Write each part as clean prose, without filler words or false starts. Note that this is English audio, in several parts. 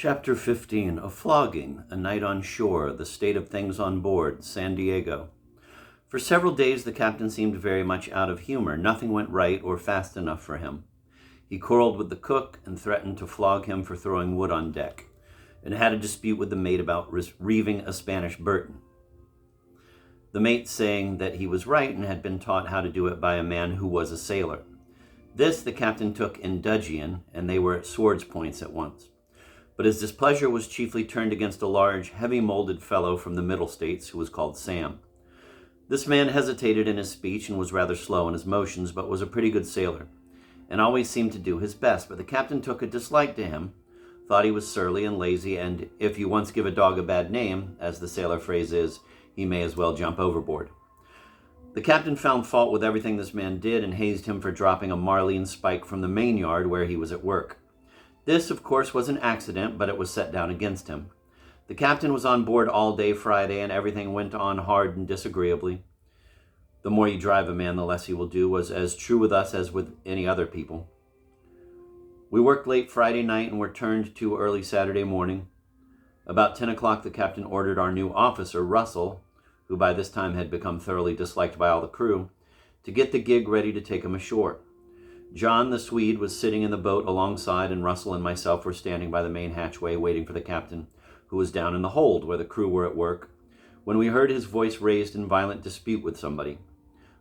Chapter 15, A Flogging, A Night on Shore, The State of Things on Board, San Diego. For several days the captain seemed very much out of humor. Nothing went right or fast enough for him. He quarreled with the cook and threatened to flog him for throwing wood on deck, and had a dispute with the mate about reeving a Spanish Burton. The mate saying that he was right and had been taught how to do it by a man who was a sailor. This the captain took in dudgeon, and they were at swords' points at once. But his displeasure was chiefly turned against a large, heavy-molded fellow from the Middle States who was called Sam. This man hesitated in his speech and was rather slow in his motions, but was a pretty good sailor, and always seemed to do his best. But the captain took a dislike to him, thought he was surly and lazy, and if you once give a dog a bad name, as the sailor phrase is, he may as well jump overboard. The captain found fault with everything this man did and hazed him for dropping a marline spike from the main yard where he was at work. This, of course, was an accident, but it was set down against him. The captain was on board all day Friday, and everything went on hard and disagreeably. The more you drive a man, the less he will do, was as true with us as with any other people. We worked late Friday night and were turned to early Saturday morning. About 10 o'clock, the captain ordered our new officer, Russell, who by this time had become thoroughly disliked by all the crew, to get the gig ready to take him ashore. John, the Swede, was sitting in the boat alongside, and Russell and myself were standing by the main hatchway waiting for the captain, who was down in the hold where the crew were at work, when we heard his voice raised in violent dispute with somebody.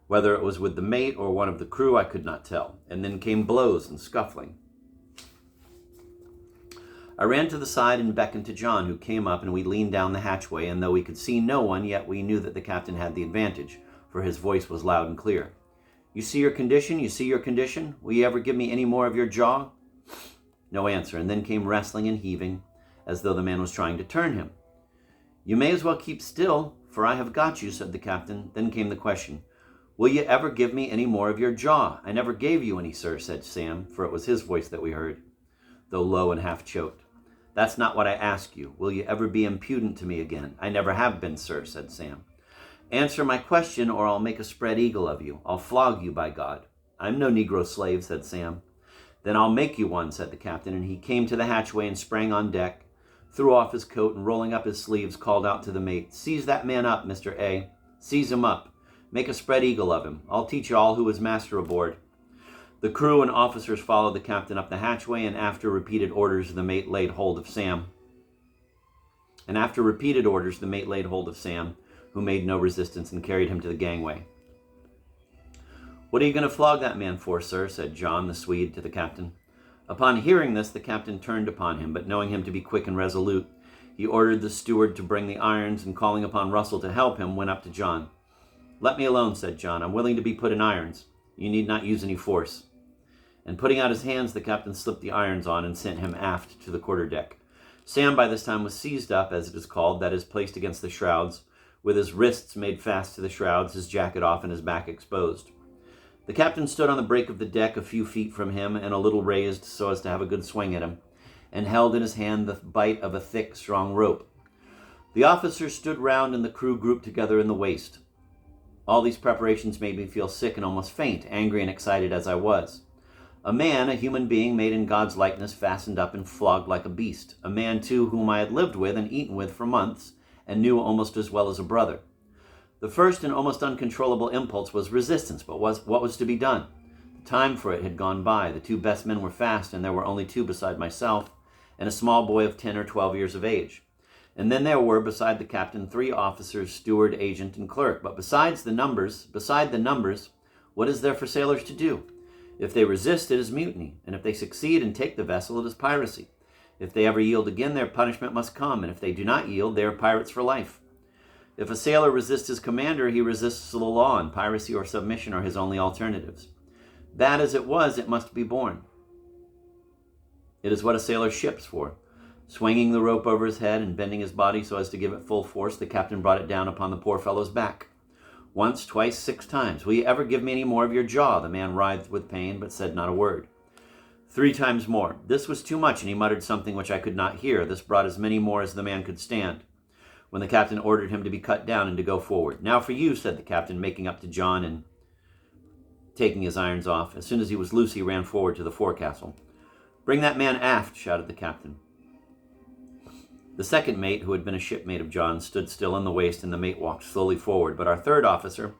Whether it was with the mate or one of the crew, I could not tell, and then came blows and scuffling. I ran to the side and beckoned to John, who came up, and we leaned down the hatchway, and though we could see no one, yet we knew that the captain had the advantage, for his voice was loud and clear. "You see your condition? You see your condition? Will you ever give me any more of your jaw?" No answer, and then came wrestling and heaving, as though the man was trying to turn him. "You may as well keep still, for I have got you," said the captain. Then came the question, "Will you ever give me any more of your jaw?" "I never gave you any, sir," said Sam, for it was his voice that we heard, though low and half choked. "That's not what I ask you. Will you ever be impudent to me again?" "I never have been, sir," said Sam. "Answer my question, or I'll make a spread eagle of you. I'll flog you, by God." "I'm no Negro slave," said Sam. "Then I'll make you one," said the captain, and he came to the hatchway and sprang on deck, threw off his coat, and rolling up his sleeves, called out to the mate, "Seize that man up, Mr. A. Seize him up. Make a spread eagle of him. I'll teach you all who is master aboard." The crew and officers followed the captain up the hatchway, and after repeated orders, the mate laid hold of Sam. Who made no resistance, and carried him to the gangway. "What are you going to flog that man for, sir?" said John, the Swede, to the captain. Upon hearing this, the captain turned upon him, but knowing him to be quick and resolute, he ordered the steward to bring the irons, and calling upon Russell to help him, went up to John. "Let me alone," said John. "I'm willing to be put in irons. You need not use any force." And putting out his hands, the captain slipped the irons on and sent him aft to the quarterdeck. Sam by this time was seized up, as it is called, that is, placed against the shrouds, with his wrists made fast to the shrouds, his jacket off, and his back exposed. The captain stood on the break of the deck a few feet from him, and a little raised so as to have a good swing at him, and held in his hand the bight of a thick, strong rope. The officers stood round, and the crew grouped together in the waist. All these preparations made me feel sick and almost faint, angry and excited as I was. A man, a human being made in God's likeness, fastened up and flogged like a beast. A man, too, whom I had lived with and eaten with for months, and knew almost as well as a brother. The first and almost uncontrollable impulse was resistance, but what was to be done? The time for it had gone by. The two best men were fast, and there were only two beside myself, and a small boy of 10 or 12 years of age. And then there were, beside the captain, 3 officers, steward, agent, and clerk. But beside the numbers, what is there for sailors to do? If they resist, it is mutiny, and if they succeed and take the vessel, it is piracy. If they ever yield again, their punishment must come, and if they do not yield, they are pirates for life. If a sailor resists his commander, he resists the law, and piracy or submission are his only alternatives. Bad as it was, it must be borne. It is what a sailor ships for. Swinging the rope over his head and bending his body so as to give it full force, the captain brought it down upon the poor fellow's back. Once, twice, 6 times. "Will you ever give me any more of your jaw?" The man writhed with pain, but said not a word. 3 times more. This was too much, and he muttered something which I could not hear. This brought as many more as the man could stand, when the captain ordered him to be cut down and to go forward. "Now for you," said the captain, making up to John and taking his irons off. As soon as he was loose, he ran forward to the forecastle. "Bring that man aft," shouted the captain. The second mate, who had been a shipmate of John, stood still in the waist, and the mate walked slowly forward. But our third officer,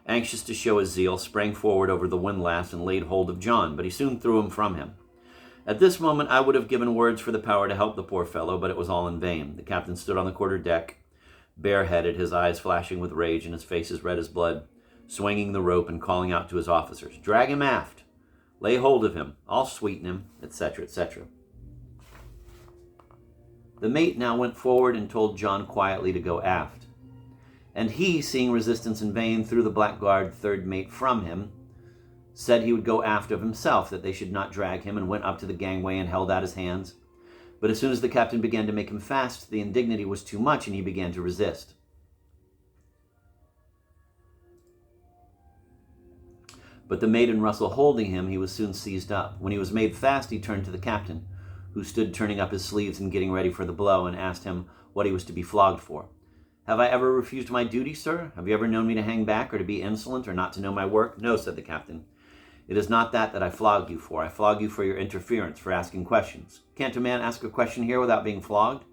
anxious to show his zeal, sprang forward over the windlass and laid hold of John, but he soon threw him from him. At this moment I would have given words for the power to help the poor fellow, but it was all in vain. The captain stood on the quarter deck, bareheaded, his eyes flashing with rage and his face as red as blood, swinging the rope and calling out to his officers, "Drag him aft! Lay hold of him! I'll sweeten him," etc., etc. The mate now went forward and told John quietly to go aft. And he, seeing resistance in vain, threw the blackguard third mate from him, said he would go aft of himself, that they should not drag him, and went up to the gangway and held out his hands. But as soon as the captain began to make him fast, the indignity was too much, and he began to resist. But the mate and Russell holding him, he was soon seized up. When he was made fast, he turned to the captain, who stood turning up his sleeves and getting ready for the blow, and asked him what he was to be flogged for. "Have I ever refused my duty, sir? Have you ever known me to hang back, or to be insolent, or not to know my work?" "No," said the captain. "It is not that I flog you for. I flog you for your interference, for asking questions. Can't a man ask a question here without being flogged?"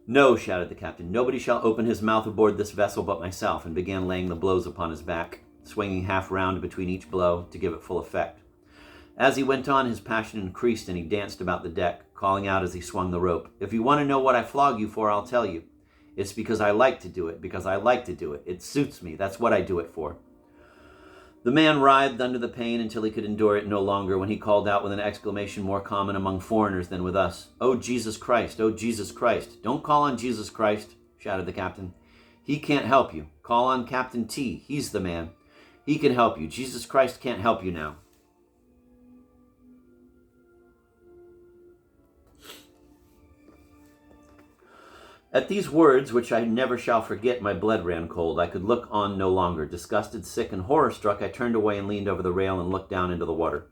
"No," shouted the captain. "Nobody shall open his mouth aboard this vessel but myself," and began laying the blows upon his back, swinging half round between each blow to give it full effect. As he went on, his passion increased, and he danced about the deck, calling out as he swung the rope, "If you want to know what I flog you for, I'll tell you. It's because I like to do it, because I like to do it. It suits me. That's what I do it for." The man writhed under the pain until he could endure it no longer, when he called out with an exclamation more common among foreigners than with us, "Oh, Jesus Christ! Oh, Jesus Christ!" "Don't call on Jesus Christ," shouted the captain. "He can't help you. Call on Captain T. He's the man. He can help you. Jesus Christ can't help you now." At these words, which I never shall forget, my blood ran cold. I could look on no longer. Disgusted, sick, and horror-struck, I turned away and leaned over the rail and looked down into the water.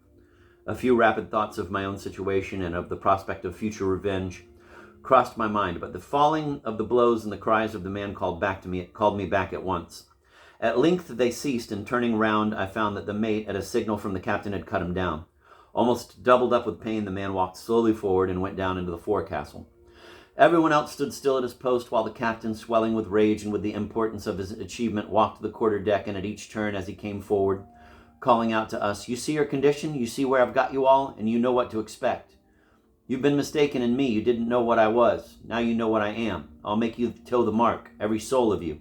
A few rapid thoughts of my own situation and of the prospect of future revenge crossed my mind, but the falling of the blows and the cries of the man called me back at once. At length they ceased, and turning round, I found that the mate, at a signal from the captain, had cut him down. Almost doubled up with pain, the man walked slowly forward and went down into the forecastle. Everyone else stood still at his post, while the captain, swelling with rage and with the importance of his achievement, walked the quarter deck, and at each turn as he came forward, calling out to us, "You see your condition, you see where I've got you all, and you know what to expect. You've been mistaken in me, you didn't know what I was. Now you know what I am. I'll make you toe the mark, every soul of you,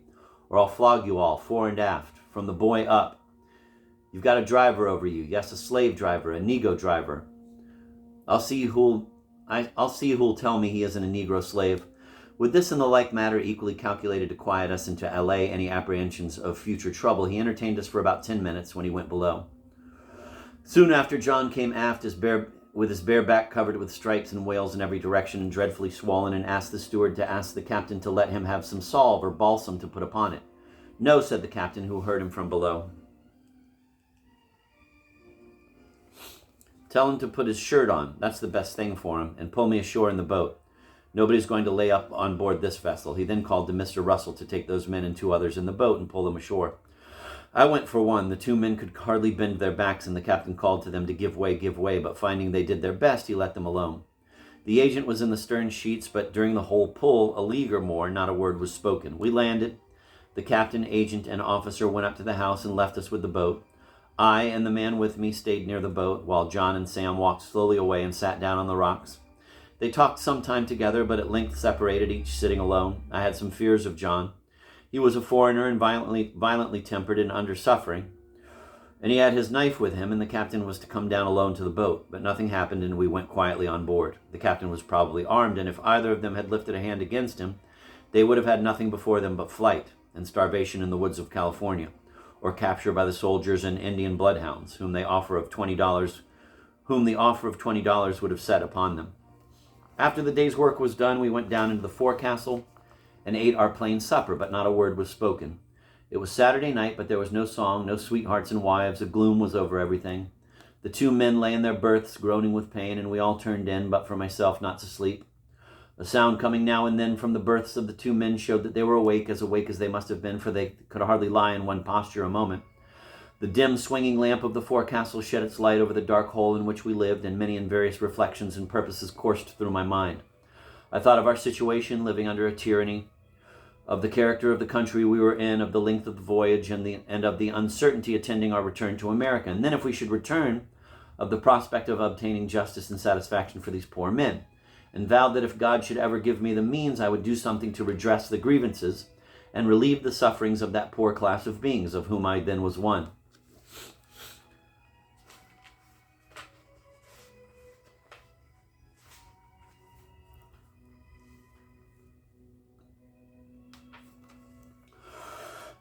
or I'll flog you all, fore and aft, from the boy up. You've got a driver over you, yes, a slave driver, a Negro driver. I'll see who'll tell me he isn't a Negro slave." With this and the like matter, equally calculated to quiet us and to allay any apprehensions of future trouble, he entertained us for about 10 minutes, when he went below. Soon after, John came aft, with his bare back covered with stripes and wales in every direction and dreadfully swollen, and asked the steward to ask the captain to let him have some salve or balsam to put upon it. "No," said the captain, who heard him from below. "Tell him to put his shirt on, that's the best thing for him, and pull me ashore in the boat. Nobody's going to lay up on board this vessel." He then called to Mr. Russell to take those men and 2 others in the boat and pull them ashore. I went for one. The 2 men could hardly bend their backs, and the captain called to them to give way, but finding they did their best, he let them alone. The agent was in the stern sheets, but during the whole pull, a league or more, not a word was spoken. We landed. The captain, agent, and officer went up to the house and left us with the boat. I and the man with me stayed near the boat, while John and Sam walked slowly away and sat down on the rocks. They talked some time together, but at length separated, each sitting alone. I had some fears of John. He was a foreigner and violently tempered and under suffering, and he had his knife with him, and the captain was to come down alone to the boat. But nothing happened, and we went quietly on board. The captain was probably armed, and if either of them had lifted a hand against him, they would have had nothing before them but flight and starvation in the woods of California, or capture by the soldiers and Indian bloodhounds, whom the offer of $20 would have set upon them. After the day's work was done, we went down into the forecastle and ate our plain supper, but not a word was spoken. It was Saturday night, but there was no song, no sweethearts and wives. A gloom was over everything. The 2 men lay in their berths, groaning with pain, and we all turned in, but for myself not to sleep. A sound coming now and then from the berths of the 2 men showed that they were awake as they must have been, for they could hardly lie in one posture a moment. The dim swinging lamp of the forecastle shed its light over the dark hole in which we lived, and many and various reflections and purposes coursed through my mind. I thought of our situation, living under a tyranny, of the character of the country we were in, of the length of the voyage, and of the uncertainty attending our return to America. And then if we should return, of the prospect of obtaining justice and satisfaction for these poor men, and vowed that if God should ever give me the means, I would do something to redress the grievances and relieve the sufferings of that poor class of beings, of whom I then was one.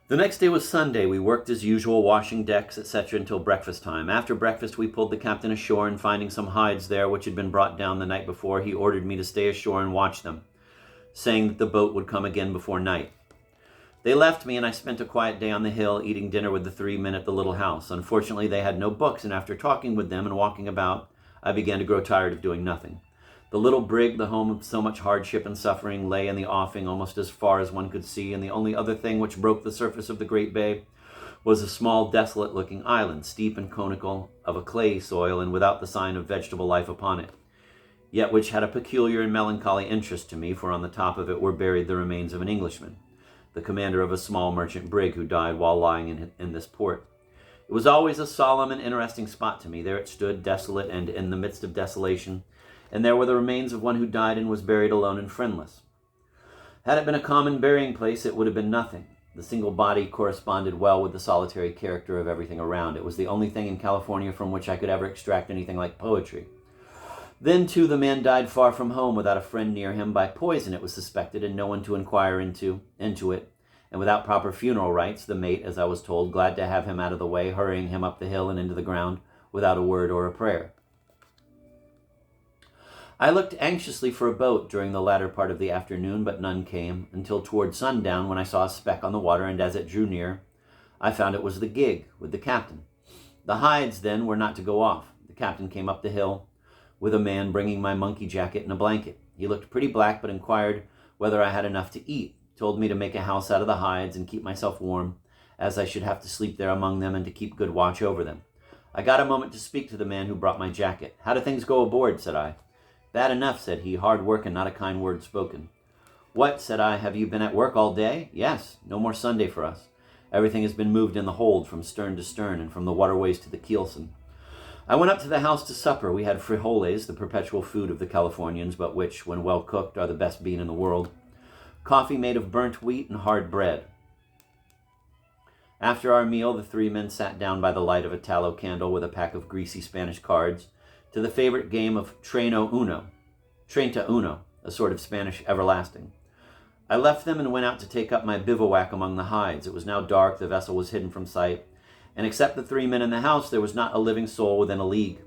The next day was Sunday. We worked as usual, washing decks, etc., until breakfast time. After breakfast, we pulled the captain ashore, and finding some hides there which had been brought down the night before, he ordered me to stay ashore and watch them, saying that the boat would come again before night. They left me, and I spent a quiet day on the hill, eating dinner with the 3 men at the little house. Unfortunately, they had no books, and after talking with them and walking about, I began to grow tired of doing nothing. The little brig, the home of so much hardship and suffering, lay in the offing almost as far as one could see, and the only other thing which broke the surface of the great bay was a small, desolate-looking island, steep and conical, of a clay soil, and without the sign of vegetable life upon it, yet which had a peculiar and melancholy interest to me, for on the top of it were buried the remains of an Englishman, the commander of a small merchant brig, who died while lying in this port. It was always a solemn and interesting spot to me. There it stood, desolate and in the midst of desolation, and there were the remains of one who died and was buried alone and friendless. Had it been a common burying place, it would have been nothing. The single body corresponded well with the solitary character of everything around. It was the only thing in California from which I could ever extract anything like poetry. Then, too, the man died far from home, without a friend near him, by poison, it was suspected, and no one to inquire into it, and without proper funeral rites, the mate, as I was told, glad to have him out of the way, hurrying him up the hill and into the ground, without a word or a prayer. I looked anxiously for a boat during the latter part of the afternoon, but none came, until toward sundown, when I saw a speck on the water, and as it drew near, I found it was the gig, with the captain. The hides, then, were not to go off. The captain came up the hill, with a man bringing my monkey jacket and a blanket. He looked pretty black, but inquired whether I had enough to eat, told me to make a house out of the hides and keep myself warm, as I should have to sleep there among them and to keep good watch over them. I got a moment to speak to the man who brought my jacket. "How do things go aboard?" said I. "Bad enough," said he, "hard work and not a kind word spoken." "What," said I, "have you been at work all day?" "Yes, no more Sunday for us. Everything has been moved in the hold from stern to stern and from the waterways to the keelson." I went up to the house to supper. We had frijoles, the perpetual food of the Californians, but which, when well cooked, are the best bean in the world. Coffee made of burnt wheat and hard bread. After our meal, the 3 men sat down by the light of a tallow candle with a pack of greasy Spanish cards, to the favorite game of Treinta Uno, a sort of Spanish everlasting. I left them and went out to take up my bivouac among the hides. It was now dark, the vessel was hidden from sight, and except the 3 men in the house, there was not a living soul within a league.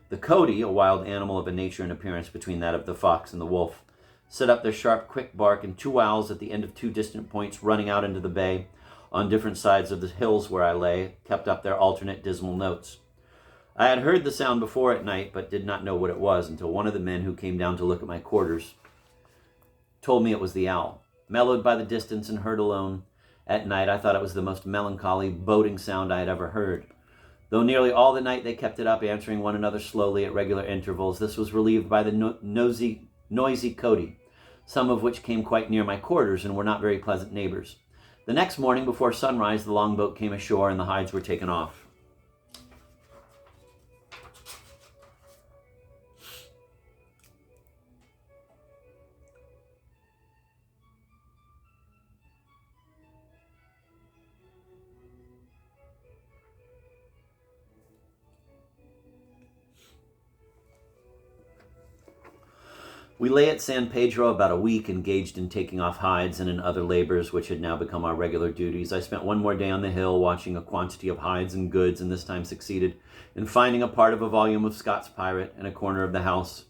The coati, a wild animal of a nature and appearance between that of the fox and the wolf, set up their sharp, quick bark, and 2 owls at the end of 2 distant points running out into the bay on different sides of the hills where I lay kept up their alternate dismal notes. I had heard the sound before at night, but did not know what it was until one of the men who came down to look at my quarters told me it was the owl. Mellowed by the distance and heard alone at night, I thought it was the most melancholy, boding sound I had ever heard. Though nearly all the night they kept it up, answering one another slowly at regular intervals, this was relieved by the noisy coati, some of which came quite near my quarters and were not very pleasant neighbors. The next morning, before sunrise, the longboat came ashore and the hides were taken off. We lay at San Pedro about a week, engaged in taking off hides and in other labors which had now become our regular duties. I spent one more day on the hill watching a quantity of hides and goods, and this time succeeded in finding a part of a volume of Scott's Pirate in a corner of the house.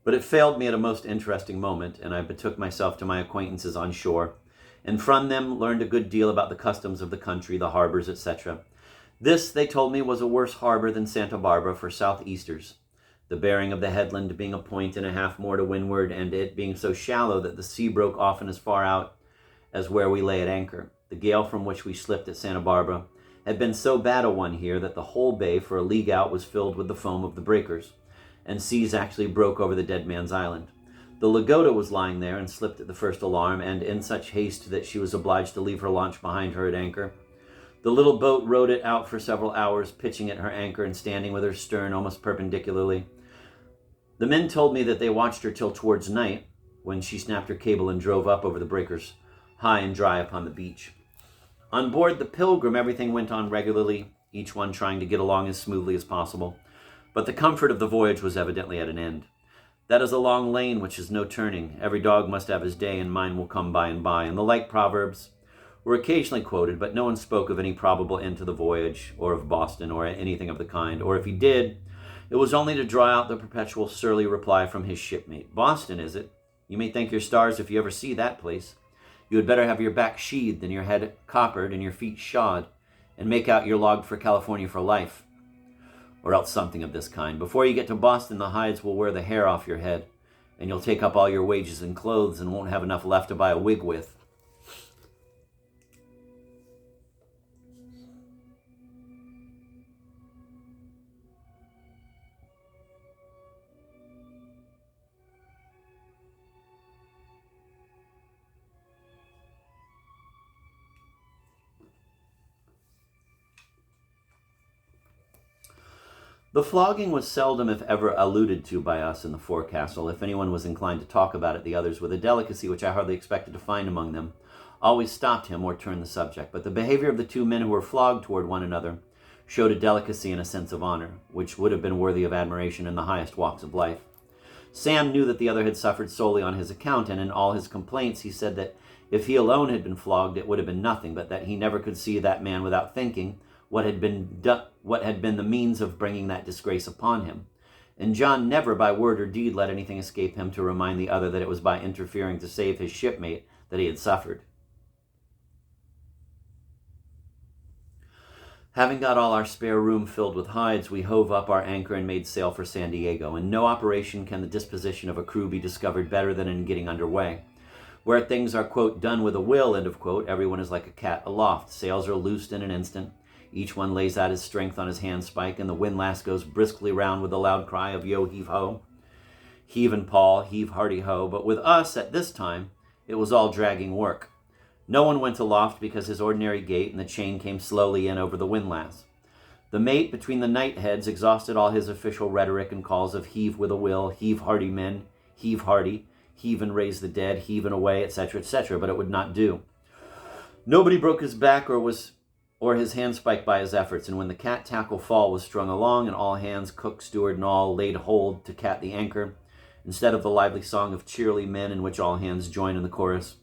But it failed me at a most interesting moment, and I betook myself to my acquaintances on shore, and from them learned a good deal about the customs of the country, the harbors, etc. This, they told me, was a worse harbor than Santa Barbara for southeasters, the bearing of the headland being a point and a half more to windward, and it being so shallow that the sea broke often as far out as where we lay at anchor. The gale from which we slipped at Santa Barbara had been so bad a one here that the whole bay for a league out was filled with the foam of the breakers, and seas actually broke over the Dead Man's Island. The Lagoda was lying there and slipped at the first alarm, and in such haste that she was obliged to leave her launch behind her at anchor. The little boat rode it out for several hours, pitching at her anchor and standing with her stern almost perpendicularly. The men told me that they watched her till towards night, when she snapped her cable and drove up over the breakers, high and dry upon the beach. On board the Pilgrim, everything went on regularly, each one trying to get along as smoothly as possible. But the comfort of the voyage was evidently at an end. That is a long lane which is no turning. Every dog must have his day, and mine will come by and by. And the like proverbs were occasionally quoted, but no one spoke of any probable end to the voyage, or of Boston, or anything of the kind. Or if he did, it was only to draw out the perpetual surly reply from his shipmate. Boston, is it? You may thank your stars if you ever see that place. You had better have your back sheathed and your head coppered and your feet shod, and make out you're logged for California for life. Or else something of this kind. Before you get to Boston, the hides will wear the hair off your head, and you'll take up all your wages in clothes and won't have enough left to buy a wig with. The flogging was seldom, if ever, alluded to by us in the forecastle. If anyone was inclined to talk about it, the others, with a delicacy which I hardly expected to find among them, always stopped him or turned the subject. But the behavior of the two men who were flogged toward one another showed a delicacy and a sense of honor, which would have been worthy of admiration in the highest walks of life. Sam knew that the other had suffered solely on his account, and in all his complaints he said that if he alone had been flogged, it would have been nothing, but that he never could see that man without thinking what had been the means of bringing that disgrace upon him. And John never by word or deed let anything escape him to remind the other that it was by interfering to save his shipmate that he had suffered. Having got all our spare room filled with hides, we hove up our anchor and made sail for San Diego. In no operation can the disposition of a crew be discovered better than in getting under way. Where things are, quote, done with a will, end of quote, everyone is like a cat aloft. Sails are loosed in an instant. Each one lays out his strength on his handspike, and the windlass goes briskly round with a loud cry of yo, heave ho. Heave and Paul, heave hearty ho. But with us, at this time, it was all dragging work. No one went aloft because his ordinary gait and the chain came slowly in over the windlass. The mate, between the night heads, exhausted all his official rhetoric and calls of heave with a will, heave hearty men, heave hearty, heave and raise the dead, heave and away, etc., but it would not do. Nobody broke his back or his handspike by his efforts, and when the cat tackle fall was strung along, and all hands, cook, steward, and all, laid hold to cat the anchor, instead of the lively song of cheerly men in which all hands join in the chorus,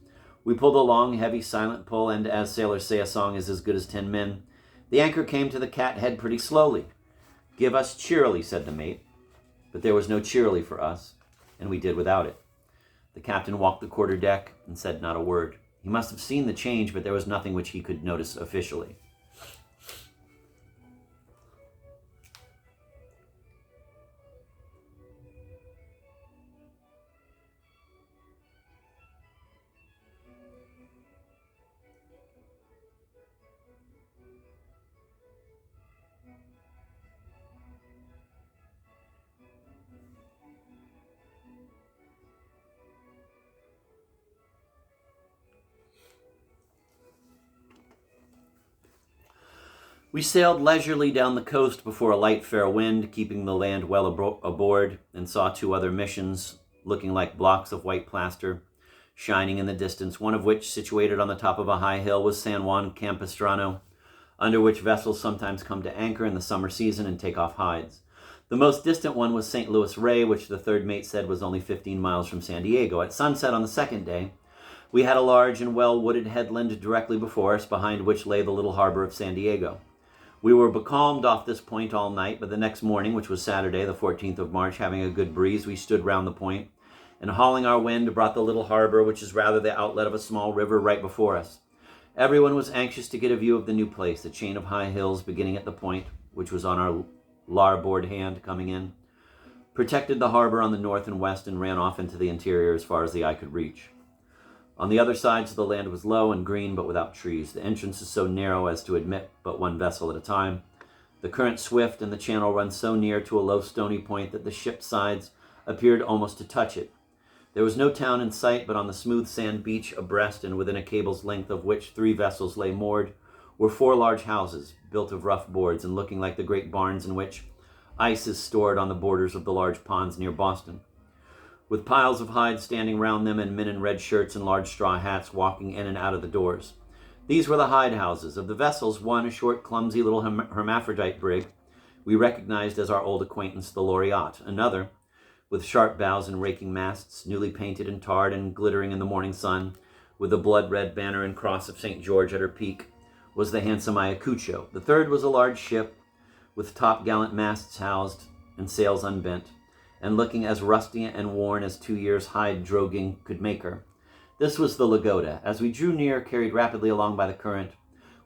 we pulled a long, heavy, silent pull, and as sailors say, a song is as good as 10 men. The anchor came to the cat head pretty slowly. Give us cheerily, said the mate, but there was no cheerily for us, and we did without it. The captain walked the quarter deck and said not a word. He must have seen the change, but there was nothing which he could notice officially. We sailed leisurely down the coast before a light fair wind, keeping the land well aboard, and saw 2 other missions, looking like blocks of white plaster, shining in the distance, one of which, situated on the top of a high hill, was San Juan Capistrano, under which vessels sometimes come to anchor in the summer season and take off hides. The most distant one was St. Louis Rey, which the third mate said was only 15 miles from San Diego. At sunset on the second day, we had a large and well-wooded headland directly before us, behind which lay the little harbor of San Diego. We were becalmed off this point all night, but the next morning, which was Saturday, the 14th of March, having a good breeze, we stood round the point, and hauling our wind, brought the little harbor, which is rather the outlet of a small river, right before us. Everyone was anxious to get a view of the new place, a chain of high hills beginning at the point, which was on our larboard hand coming in, protected the harbor on the north and west, and ran off into the interior as far as the eye could reach. On the other sides, the land was low and green, but without trees. The entrance is so narrow as to admit but one vessel at a time. The current swift, and the channel runs so near to a low stony point that the ship's sides appeared almost to touch it. There was no town in sight, but on the smooth sand beach abreast and within a cable's length of which 3 vessels lay moored were 4 large houses, built of rough boards and looking like the great barns in which ice is stored on the borders of the large ponds near Boston, with piles of hides standing round them and men in red shirts and large straw hats walking in and out of the doors. These were the hide houses. Of the vessels, one, a short, clumsy little hermaphrodite brig, we recognized as our old acquaintance, the Loriotte. Another, with sharp bows and raking masts, newly painted and tarred and glittering in the morning sun, with the blood-red banner and cross of St. George at her peak, was the handsome Ayacucho. The third was a large ship, with top-gallant masts housed and sails unbent, and looking as rusty and worn as 2 years' hide droghing could make her. This was the Lagoda. As we drew near, carried rapidly along by the current,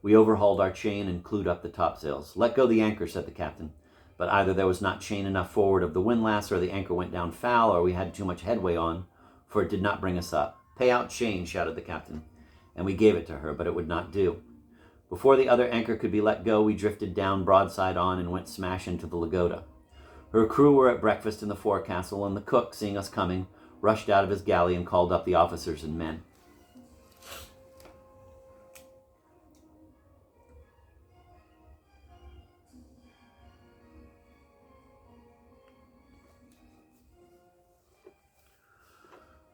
we overhauled our chain and clewed up the topsails. "Let go the anchor," said the captain. But either there was not chain enough forward of the windlass, or the anchor went down foul, or we had too much headway on, for it did not bring us up. "Pay out chain," shouted the captain, and we gave it to her, but it would not do. Before the other anchor could be let go, we drifted down broadside on and went smash into the Lagoda. Her crew were at breakfast in the forecastle, and the cook, seeing us coming, rushed out of his galley and called up the officers and men.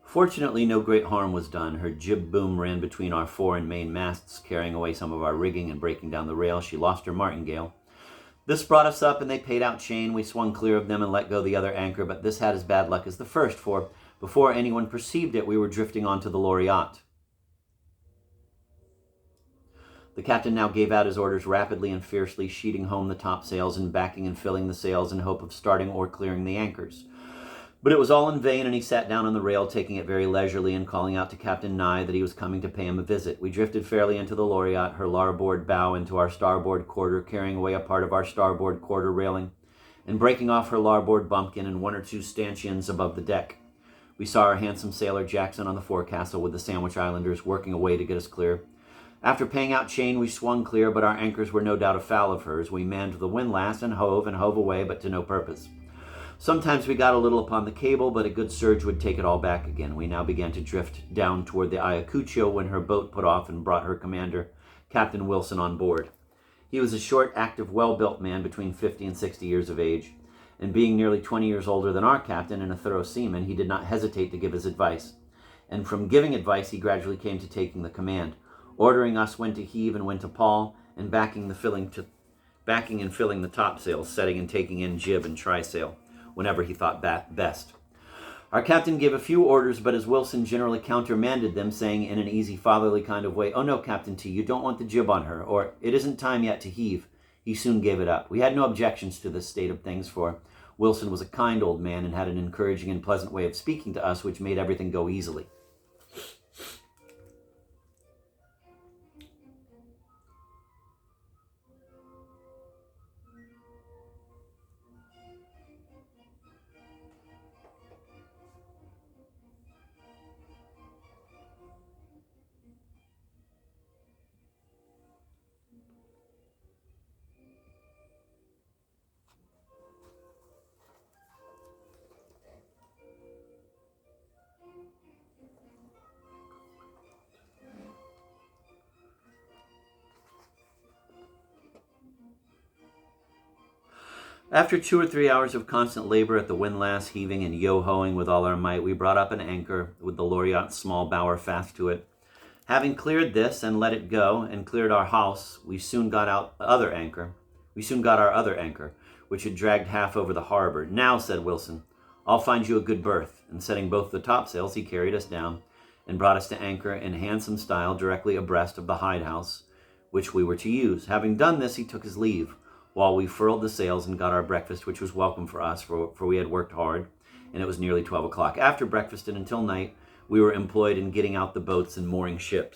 Fortunately, no great harm was done. Her jib boom ran between our fore and main masts, carrying away some of our rigging and breaking down the rail. She lost her martingale. This brought us up, and they paid out chain. We swung clear of them and let go the other anchor, but this had as bad luck as the first, for before anyone perceived it, we were drifting onto the Loriotte. The captain now gave out his orders rapidly and fiercely, sheeting home the topsails and backing and filling the sails in hope of starting or clearing the anchors. But it was all in vain, and he sat down on the rail, taking it very leisurely and calling out to Captain Nye that he was coming to pay him a visit. We drifted fairly into the Loriotte, her larboard bow into our starboard quarter, carrying away a part of our starboard quarter railing, and breaking off her larboard bumpkin and 1 or 2 stanchions above the deck. We saw our handsome sailor Jackson on the forecastle with the Sandwich Islanders working away to get us clear. After paying out chain, we swung clear, but our anchors were no doubt afoul of hers. We manned the windlass and hove away, but to no purpose. Sometimes we got a little upon the cable, but a good surge would take it all back again. We now began to drift down toward the Ayacucho when her boat put off and brought her commander, Captain Wilson, on board. He was a short, active, well-built man between 50 and 60 years of age, and being nearly 20 years older than our captain and a thorough seaman, he did not hesitate to give his advice. And from giving advice, he gradually came to taking the command, ordering us when to heave and when to pawl, and backing and filling the topsails, setting and taking in jib and trysail whenever he thought best. Our captain gave a few orders, but as Wilson generally countermanded them, saying in an easy, fatherly kind of way, "Oh no, Captain T, you don't want the jib on her," or "It isn't time yet to heave," he soon gave it up. We had no objections to this state of things, for Wilson was a kind old man and had an encouraging and pleasant way of speaking to us, which made everything go easily. After 2 or 3 hours of constant labor at the windlass, heaving and yo-hoing with all our might, we brought up an anchor with the Loriotte's small bower fast to it. Having cleared this and let it go, and cleared our house, we soon got our other anchor, which had dragged half over the harbor. "Now," said Wilson, "I'll find you a good berth." And setting both the topsails, he carried us down and brought us to anchor in handsome style directly abreast of the hide house, which we were to use. Having done this, he took his leave, while we furled the sails and got our breakfast, which was welcome for us, for we had worked hard, and it was nearly 12 o'clock. After breakfast and until night, we were employed in getting out the boats and mooring ship.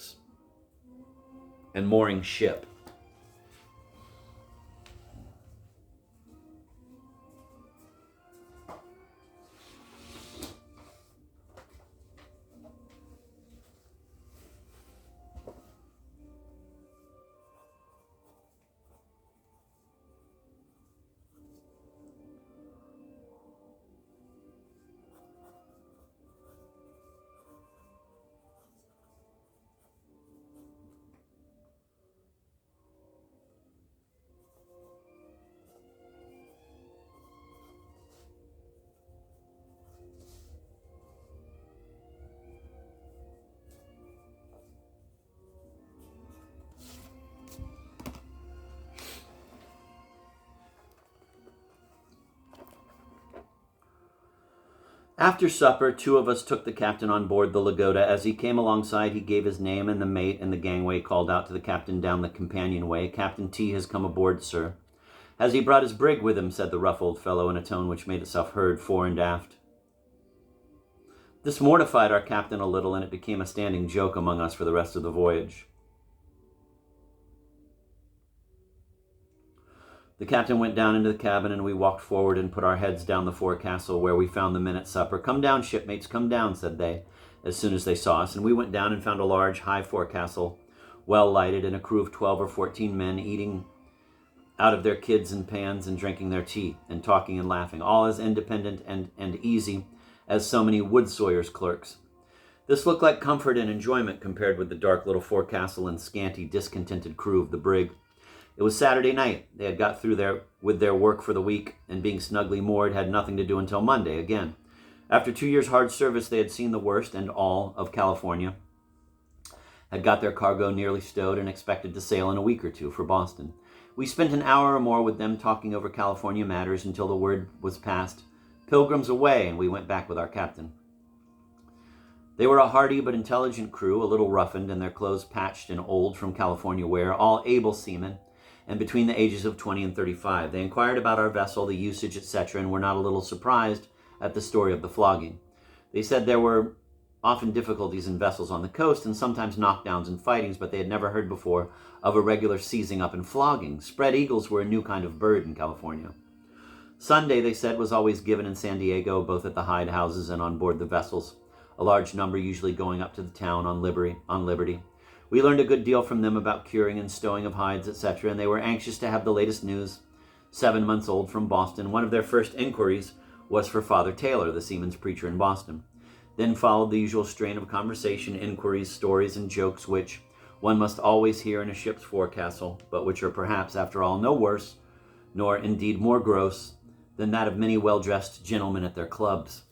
After supper, 2 of us took the captain on board the Lagoda. As he came alongside, he gave his name, and the mate in the gangway called out to the captain down the companionway, "Captain T has come aboard, sir." "Has he brought his brig with him?" said the rough old fellow in a tone which made itself heard fore and aft. This mortified our captain a little, and it became a standing joke among us for the rest of the voyage. The captain went down into the cabin, and we walked forward and put our heads down the forecastle, where we found the men at supper. "Come down, shipmates, come down," said they, as soon as they saw us, and we went down and found a large, high forecastle, well lighted, and a crew of 12 or 14 men eating out of their kids and pans and drinking their tea and talking and laughing, all as independent and easy as so many wood sawyers' clerks. This looked like comfort and enjoyment compared with the dark little forecastle and scanty, discontented crew of the brig. It was Saturday night. They had got through with their work for the week, and being snugly moored, had nothing to do until Monday again. After 2 years' hard service, they had seen the worst and all of California, had got their cargo nearly stowed, and expected to sail in a week or 2 for Boston. We spent an hour or more with them talking over California matters until the word was passed, "Pilgrims away," and we went back with our captain. They were a hardy but intelligent crew, a little roughened and their clothes patched and old from California wear, all able seamen, and between the ages of 20 and 35. They inquired about our vessel, the usage, etc., and were not a little surprised at the story of the flogging. They said there were often difficulties in vessels on the coast, and sometimes knockdowns and fightings, but they had never heard before of a regular seizing up and flogging. Spread eagles were a new kind of bird in California. Sunday, they said, was always given in San Diego, both at the hide houses and on board the vessels, a large number usually going up to the town on Liberty. We learned a good deal from them about curing and stowing of hides, etc., and they were anxious to have the latest news, 7 months old, from Boston. One of their first inquiries was for Father Taylor, the seaman's preacher in Boston. Then followed the usual strain of conversation, inquiries, stories, and jokes which one must always hear in a ship's forecastle, but which are perhaps, after all, no worse, nor indeed more gross, than that of many well-dressed gentlemen at their clubs.